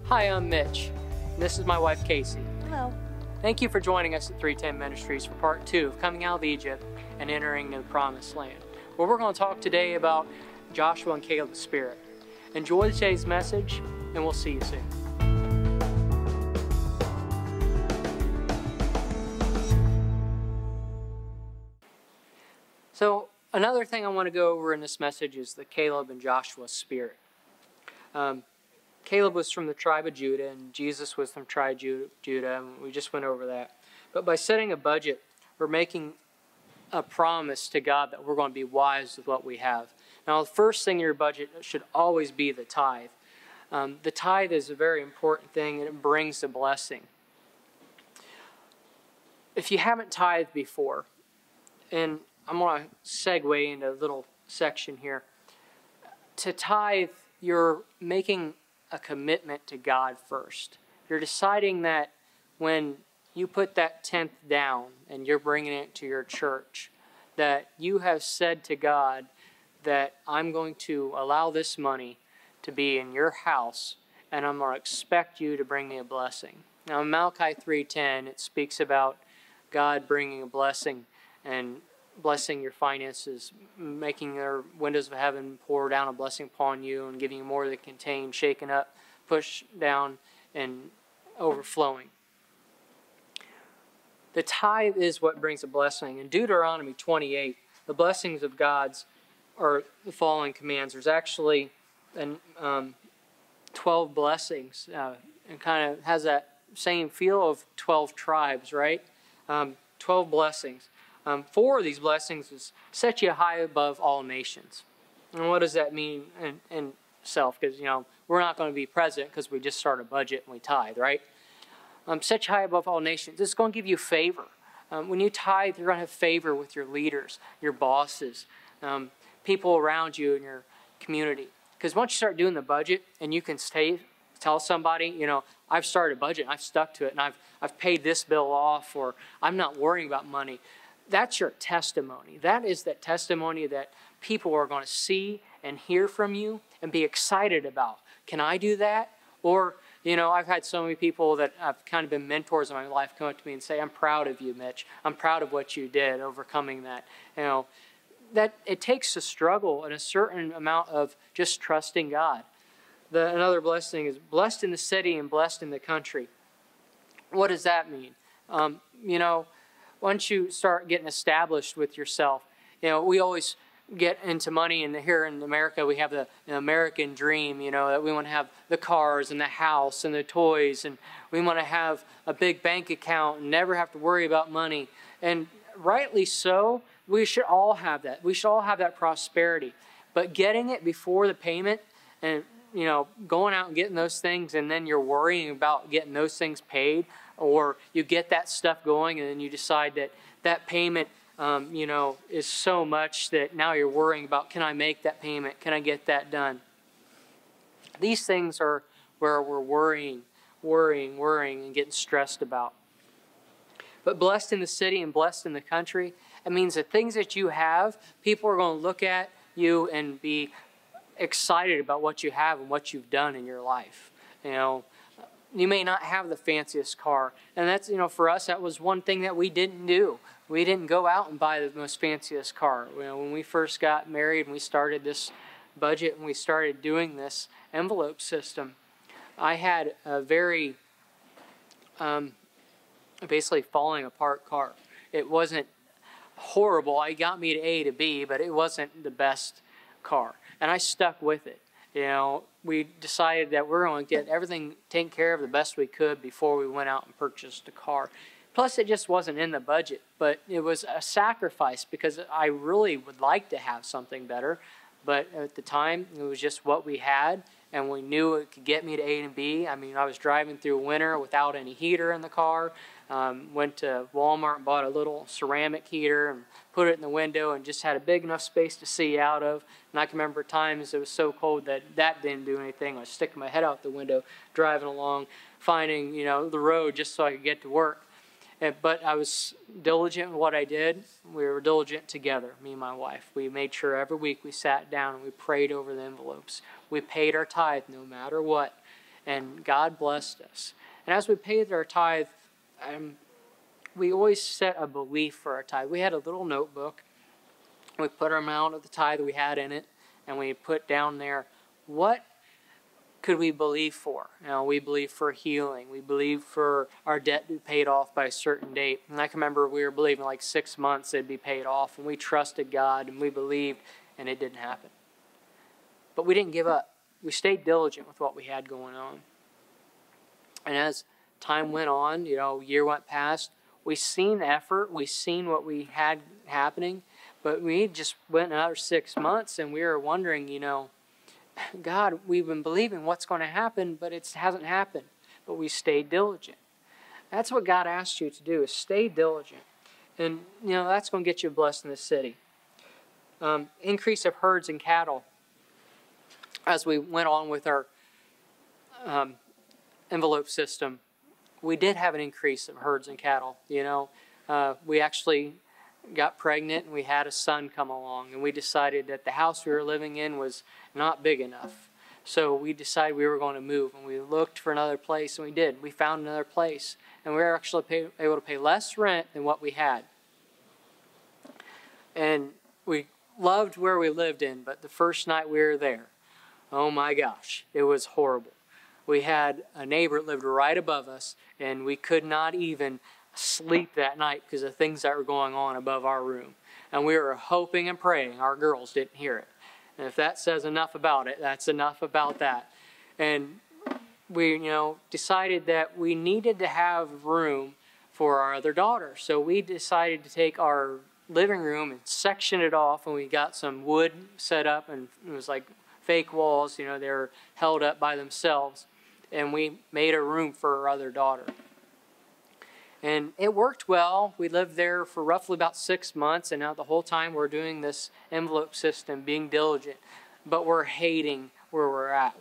Hi, I'm Mitch. This is my wife, Casey. Hello. Thank you for joining us at 310 Ministries for part 2 of Coming Out of Egypt and Entering the Promised Land, where we're going to talk today about Joshua and Caleb's spirit. Enjoy today's message, and we'll see you soon. So, another thing I want to go over in this message is the Caleb and Joshua spirit. Caleb was from the tribe of Judah, and Jesus was from the tribe of Judah, and we just went over that. But by setting a budget, we're making a promise to God that we're going to be wise with what we have. Now, the first thing in your budget should always be the tithe. The tithe is a very important thing, and it brings a blessing. If you haven't tithed before, and I'm going to segue into a little section here. To tithe, you're making a commitment to God first. You're deciding that when you put that 10th down and you're bringing it to your church, that you have said to God that I'm going to allow this money to be in your house, and I'm going to expect you to bring me a blessing. Now, in Malachi 3:10, it speaks about God bringing a blessing and blessing your finances, making their windows of heaven pour down a blessing upon you and giving you more than contain, shaken up, pushed down, and overflowing. The tithe is what brings a blessing. In Deuteronomy 28, the blessings of God's are the following commands. There's actually 12 blessings. It kind of has that same feel of 12 tribes, right? 12 blessings. 4 of these blessings is set you high above all nations. And what does that mean in self? Because, we're not going to be president because we just start a budget and we tithe, right? Set you high above all nations. It's going to give you favor. When you tithe, you're going to have favor with your leaders, your bosses, people around you in your community. Because once you start doing the budget and you can tell somebody, I've started a budget and I've stuck to it and I've paid this bill off, or I'm not worrying about money. That's your testimony. That is that testimony that people are going to see and hear from you and be excited about. Can I do that? Or, I've had so many people that I've kind of been mentors in my life come up to me and say, I'm proud of you, Mitch. I'm proud of what you did overcoming that. That it takes a struggle and a certain amount of just trusting God. Another blessing is blessed in the city and blessed in the country. What does that mean? Once you start getting established with yourself, we always get into money, and here in America we have the American dream, that we want to have the cars and the house and the toys, and we want to have a big bank account and never have to worry about money. And rightly so, we should all have that. We should all have that prosperity. But getting it before the payment and, going out and getting those things, and then you're worrying about getting those things paid, or you get that stuff going and then you decide that payment, is so much that now you're worrying about, can I make that payment? Can I get that done? These things are where we're worrying and getting stressed about. But blessed in the city and blessed in the country, it means the things that you have, people are going to look at you and be excited about what you have and what you've done in your life. You may not have the fanciest car. And that's, for us, that was one thing that we didn't do. We didn't go out and buy the most fanciest car. When we first got married and we started this budget and we started doing this envelope system, I had a very basically falling apart car. It wasn't horrible. It got me to A to B, but it wasn't the best car. And I stuck with it. We decided that we're going to get everything taken care of the best we could before we went out and purchased a car. Plus, it just wasn't in the budget, but it was a sacrifice because I really would like to have something better. But at the time, it was just what we had, and we knew it could get me to A and B. I was driving through winter without any heater in the car. Went to Walmart and bought a little ceramic heater and put it in the window and just had a big enough space to see out of. And I can remember times it was so cold that didn't do anything. I was sticking my head out the window, driving along, finding, the road just so I could get to work. But I was diligent in what I did. We were diligent together, me and my wife. We made sure every week we sat down and we prayed over the envelopes. We paid our tithe no matter what. and God blessed us. And as we paid our tithe, we always set a belief for our tithe. We had a little notebook. We put our amount of the tithe we had in it, and we put down there, what could we believe for? We believe for healing. We believe for our debt to be paid off by a certain date. And I can remember we were believing like 6 months it'd be paid off, and we trusted God, and we believed, and it didn't happen. But we didn't give up. We stayed diligent with what we had going on. And as time went on, year went past, we seen the effort, we seen what we had happening, but we just went another 6 months, and we were wondering, God, we've been believing what's going to happen, but it hasn't happened. But we stayed diligent. That's what God asked you to do, is stay diligent. And, that's going to get you blessed in this city. Increase of herds and cattle. As we went on with our envelope system, we did have an increase of herds and cattle. We actually got pregnant, and we had a son come along, and we decided that the house we were living in was not big enough. So we decided we were going to move, and we looked for another place, and we did. We found another place, and we were actually able to pay less rent than what we had. And we loved where we lived in, but the first night we were there, oh my gosh, it was horrible. We had a neighbor that lived right above us, and we could not even sleep that night because of things that were going on above our room. And we were hoping and praying our girls didn't hear it. And if that says enough about it, that's enough about that. And we, decided that we needed to have room for our other daughter. So we decided to take our living room and section it off, and we got some wood set up, and it was like fake walls, they were held up by themselves. And we made a room for our other daughter. And it worked well. We lived there for roughly about 6 months, and now the whole time we're doing this envelope system, being diligent. But we're hating where we're at.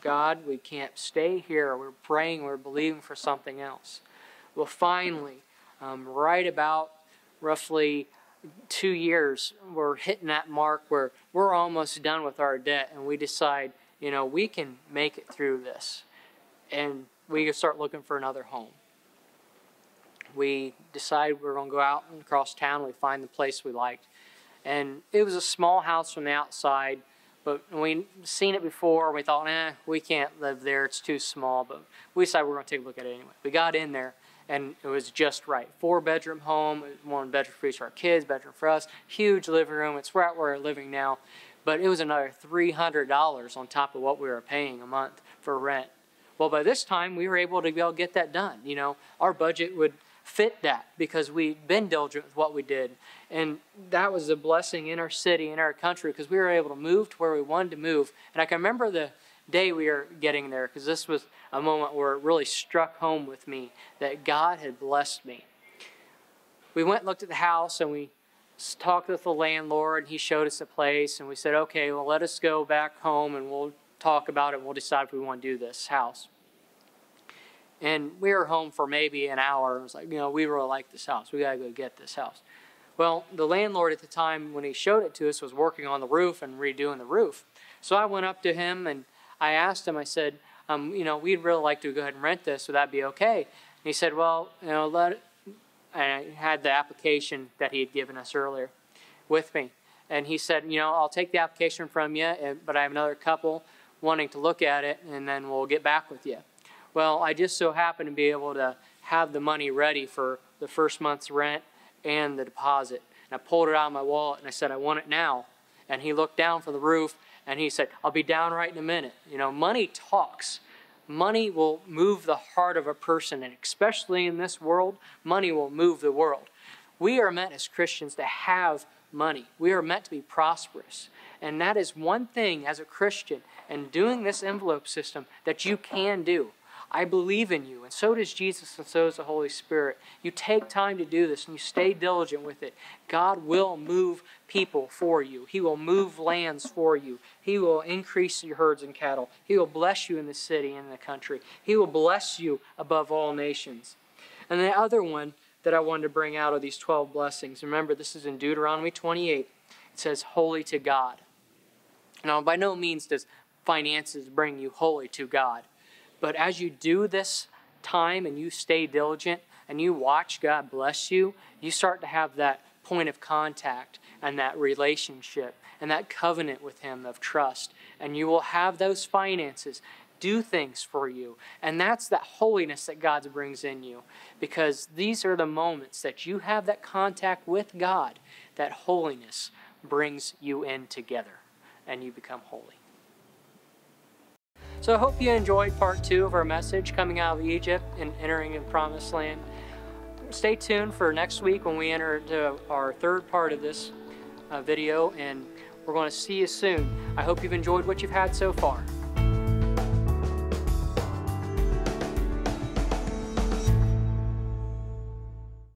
God, we can't stay here. We're praying, we're believing for something else. Well, finally, right about roughly 2 years, we're hitting that mark where we're almost done with our debt, and we decide, we can make it through this. And we can start looking for another home. We decided we were going to go out and across town. We find the place we liked. And it was a small house from the outside, but we'd seen it before. And we thought, we can't live there. It's too small. But we decided we were going to take a look at it anyway. We got in there, and it was just right. 4-bedroom home, 1 bedroom for each of our kids, bedroom for us, huge living room. It's right where we're living now. But it was another $300 on top of what we were paying a month for rent. Well, by this time, we were able to get that done. Our budget would fit that because we'd been diligent with what we did. And that was a blessing in our city, in our country, because we were able to move to where we wanted to move. And I can remember the day we were getting there, because this was a moment where it really struck home with me that God had blessed me. We went and looked at the house, and we talked with the landlord, and he showed us a place, and we said, okay, well, let us go back home, and we'll talk about it, and we'll decide if we want to do this house. And we were home for maybe an hour. It was like, we really like this house. We got to go get this house. Well, the landlord at the time when he showed it to us was working on the roof and redoing the roof. So I went up to him and I asked him, I said, we'd really like to go ahead and rent this. Would that be okay? And he said, well, and I had the application that he had given us earlier with me. And he said, I'll take the application from you, but I have another couple wanting to look at it, and then we'll get back with you. Well, I just so happened to be able to have the money ready for the first month's rent and the deposit. And I pulled it out of my wallet and I said, I want it now. And he looked down from the roof and he said, I'll be down right in a minute. Money talks. Money will move the heart of a person, and especially in this world, money will move the world. We are meant as Christians to have money. We are meant to be prosperous. And that is one thing as a Christian and doing this envelope system that you can do. I believe in you, and so does Jesus, and so does the Holy Spirit. You take time to do this, and you stay diligent with it. God will move people for you. He will move lands for you. He will increase your herds and cattle. He will bless you in the city and in the country. He will bless you above all nations. And the other one that I wanted to bring out of these 12 blessings, remember this is in Deuteronomy 28. It says, holy to God. Now, by no means does finances bring you holy to God. But as you do this time and you stay diligent and you watch God bless you, you start to have that point of contact and that relationship and that covenant with Him of trust. And you will have those finances do things for you. And that's that holiness that God brings in you. Because these are the moments that you have that contact with God, that holiness brings you in together and you become holy. So I hope you enjoyed part 2 of our message, coming out of Egypt and entering the Promised Land. Stay tuned for next week when we enter into our 3rd part of this video, and we're going to see you soon. I hope you've enjoyed what you've had so far.